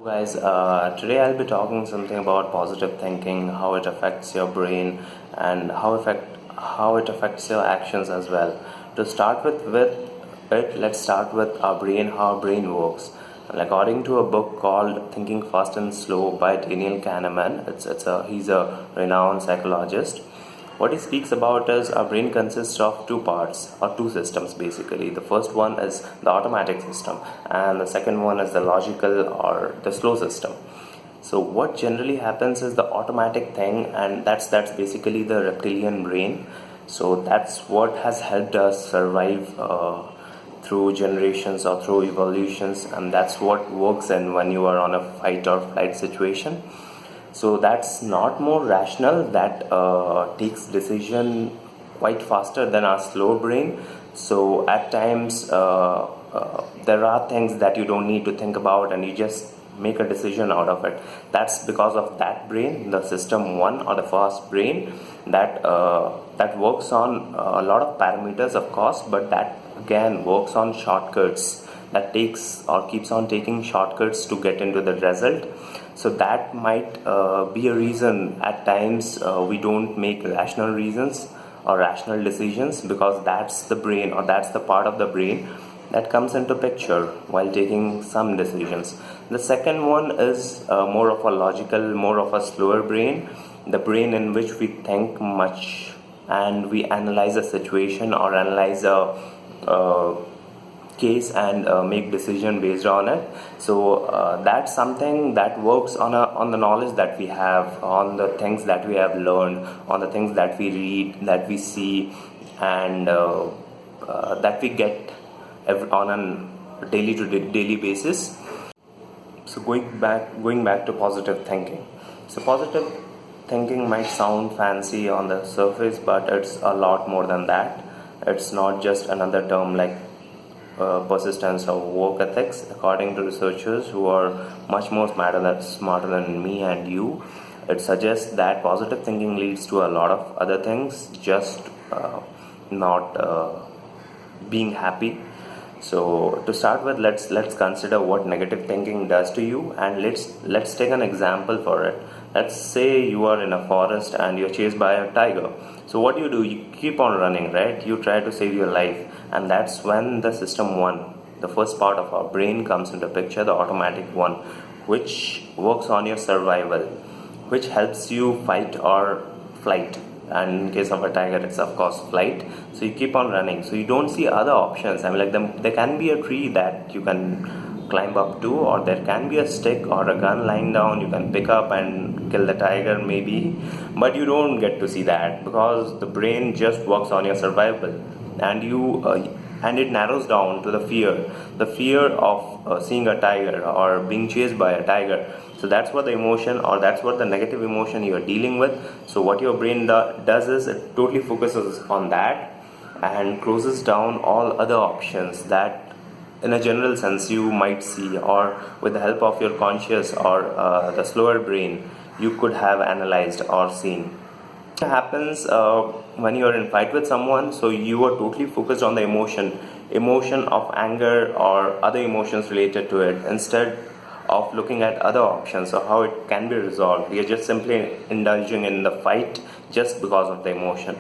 Guys, today I'll be talking something about positive thinking, how it affects your brain, and how it affects your actions as well. To start with it, let's start with our brain, how our brain works. And according to a book called Thinking Fast and Slow by Daniel Kahneman, he's a renowned psychologist. What he speaks about is our brain consists of two parts or two systems basically. The first one is the automatic system, and the second one is the logical or the slow system. So what generally happens is the automatic thing, and that's basically the reptilian brain. So that's what has helped us survive through generations or through evolutions, and that's what works in when you are on a fight or flight situation. So that's not more rational, that takes decision quite faster than our slow brain. So at times there are things that you don't need to think about and you just make a decision out of it. That's because of that brain, the system 1 or the fast brain, that works on a lot of parameters of course, but that again works on shortcuts, that takes or keeps on taking shortcuts to get into the result. So that might be a reason at times we don't make rational reasons or rational decisions, because that's the brain or that's the part of the brain that comes into picture while taking some decisions. The second one is more of a logical, more of a slower brain, the brain in which we think much and we analyze a situation or analyze a case and make decision based on it. So that's something that works on the knowledge that we have, on the things that we have learned, on the things that we read, that we see, and that we get on a daily basis. So going back to positive thinking. So positive thinking might sound fancy on the surface, but it's a lot more than that. It's not just another term like persistence or work ethics. According to researchers who are much more smarter than me and you, it suggests that positive thinking leads to a lot of other things, just not being happy. So to start with, let's consider what negative thinking does to you, and let's take an example for it. Let's say you are in a forest and you're chased by a tiger. So what do? You keep on running, right? You try to save your life, and that's when the system 1, the first part of our brain, comes into picture, the automatic one, which works on your survival, which helps you fight or flight. And in case of a tiger, it's of course flight. So you keep on running, so you don't see other options. I mean, like there can be a tree that you can climb up to, or there can be a stick or a gun lying down you can pick up and kill the tiger maybe, but you don't get to see that because the brain just works on your survival, and and it narrows down to the fear of seeing a tiger or being chased by a tiger. So that's what the emotion, or that's what the negative emotion you are dealing with. So what your brain does is it totally focuses on that and closes down all other options that in a general sense you might see, or with the help of your conscious or the slower brain you could have analyzed or seen. It happens when you are in fight with someone, so you are totally focused on the emotion of anger or other emotions related to it, instead of looking at other options or how it can be resolved. You're just simply indulging in the fight just because of the emotion.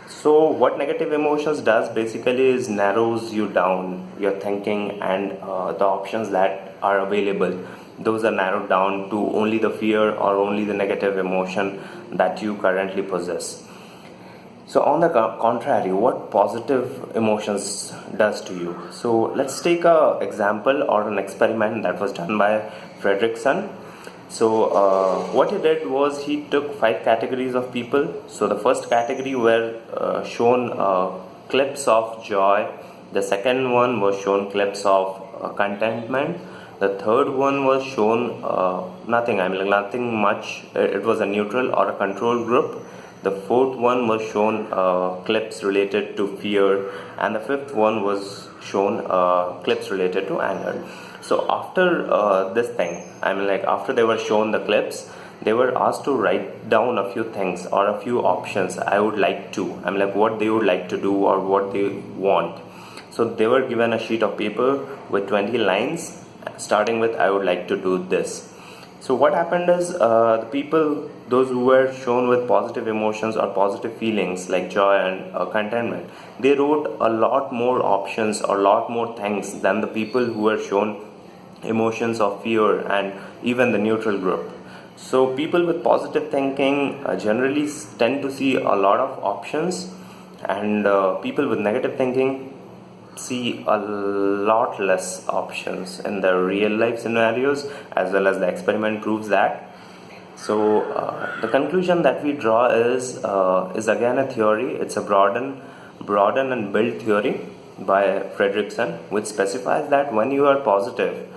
So what negative emotions does basically is narrows you down, your thinking, and the options that are available, those are narrowed down to only the fear or only the negative emotion that you currently possess. So on the contrary, what positive emotions does to you? So let's take a example or an experiment that was done by Fredrickson. So what he did was he took 5 categories of people. So the first category were shown clips of joy. The second one was shown clips of contentment. The third one was shown nothing. I mean, like nothing much. It was a neutral or a control group. The fourth one was shown clips related to fear, and the fifth one was shown clips related to anger. So after this thing, I mean, like after they were shown the clips, they were asked to write down a few things or a few options I would like to. I mean, like what they would like to do or what they want. So they were given a sheet of paper with 20 lines, starting with I would like to do this. So what happened is, the people, those who were shown with positive emotions or positive feelings like joy and contentment, they wrote a lot more options or a lot more things than the people who were shown emotions of fear and even the neutral group. So people with positive thinking generally tend to see a lot of options, and people with negative thinking see a lot less options in the real life scenarios, as well as the experiment proves that. So the conclusion that we draw is again a theory. It's a broaden and build theory by Fredrickson, which specifies that when you are positive,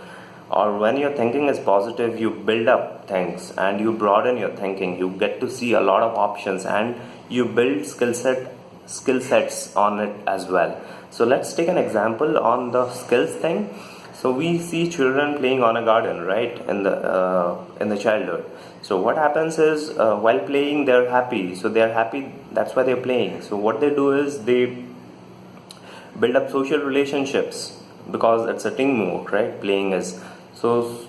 or when your thinking is positive, you build up things and you broaden your thinking. You get to see a lot of options, and you build skill sets on it as well. So let's take an example on the skills thing. So we see children playing on a garden, right, in the childhood. So what happens is, while playing they're happy, so they're happy, that's why they're playing. So what they do is they build up social relationships, because it's a team mode, right, playing is. So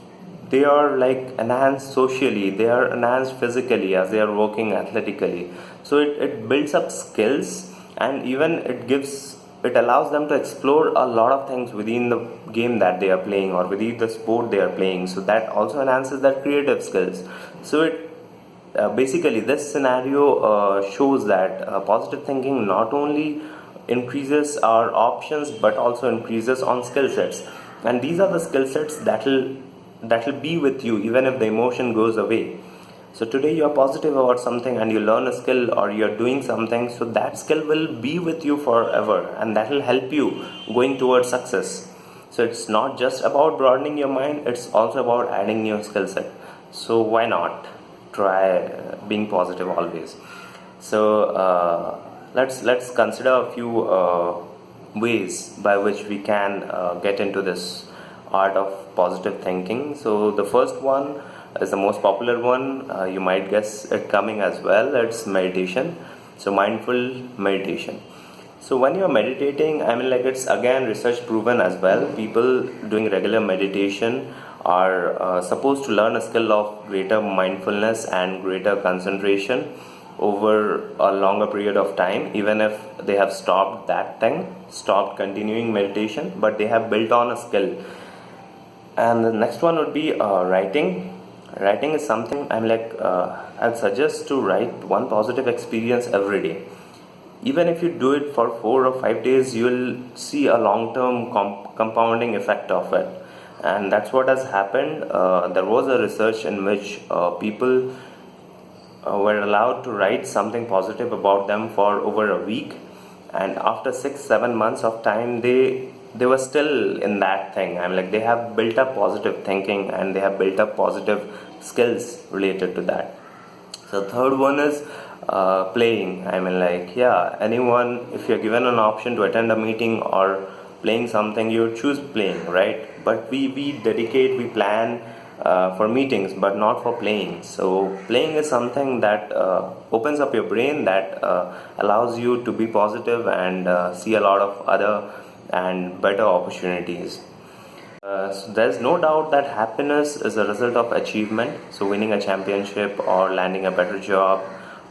they are like enhanced socially, they are enhanced physically as they are working athletically. So it builds up skills, and even it allows them to explore a lot of things within the game that they are playing, or within the sport they are playing. So that also enhances their creative skills. So basically this scenario shows that positive thinking not only increases our options but also increases on skill sets, and these are the skill sets that will be with you even if the emotion goes away. So today you are positive about something and you learn a skill, or you are doing something, so that skill will be with you forever, and that will help you going towards success. So it's not just about broadening your mind, it's also about adding new skill set. So why not try being positive always? So let's consider a few ways by which we can get into this art of positive thinking. So the first one is the most popular one. You might guess it coming as well. It's meditation. So mindful meditation. So when you're meditating, I mean, like, it's again research proven as well. People doing regular meditation are supposed to learn a skill of greater mindfulness and greater concentration over a longer period of time, even if they have stopped continuing meditation, but they have built on a skill. And the next one would be writing. Writing is something I'd suggest to write one positive experience every day. Even if you do it for 4 or 5 days, you will see a long-term compounding effect of it. And that's what has happened. There was a research in which people were allowed to write something positive about them for over a week, and after 6-7 months of time, they were still in that thing. I'm like, they have built up positive thinking, and they have built up positive skills related to that. So third one is playing. I mean, like, yeah, anyone, if you're given an option to attend a meeting or playing something, you choose playing, right? But we plan for meetings, but not for playing. So playing is something that opens up your brain, that allows you to be positive and see a lot of other and better opportunities. So there's no doubt that happiness is a result of achievement. So winning a championship, or landing a better job,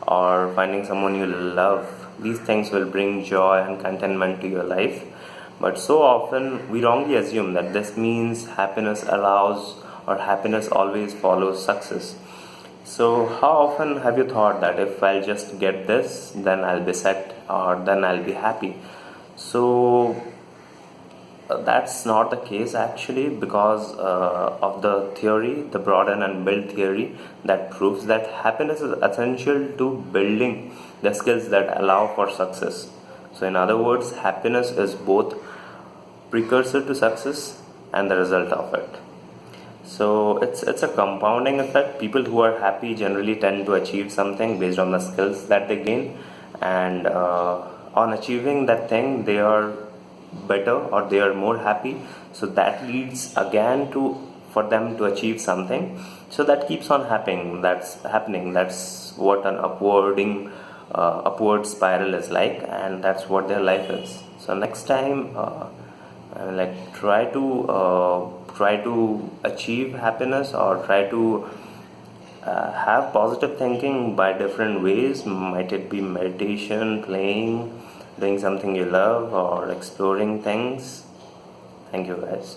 or finding someone you love, these things will bring joy and contentment to your life. But so often we wrongly assume that this means happiness allows, or happiness always follows success. So how often have you thought that if I'll just get this, then I'll be set, or then I'll be happy? So that's not the case actually, because of the theory, the broaden and build theory, that proves that happiness is essential to building the skills that allow for success. So in other words, happiness is both precursor to success and the result of it. So it's a compounding effect. People who are happy generally tend to achieve something based on the skills that they gain, and on achieving that thing, they are better, or they are more happy. So that leads again to for them to achieve something. So that keeps on happening. That's what an upward spiral is like, and that's what their life is. So next time, try to try to achieve happiness or try to have positive thinking by different ways. Might it be meditation, playing, doing something you love, or exploring things. Thank you, guys.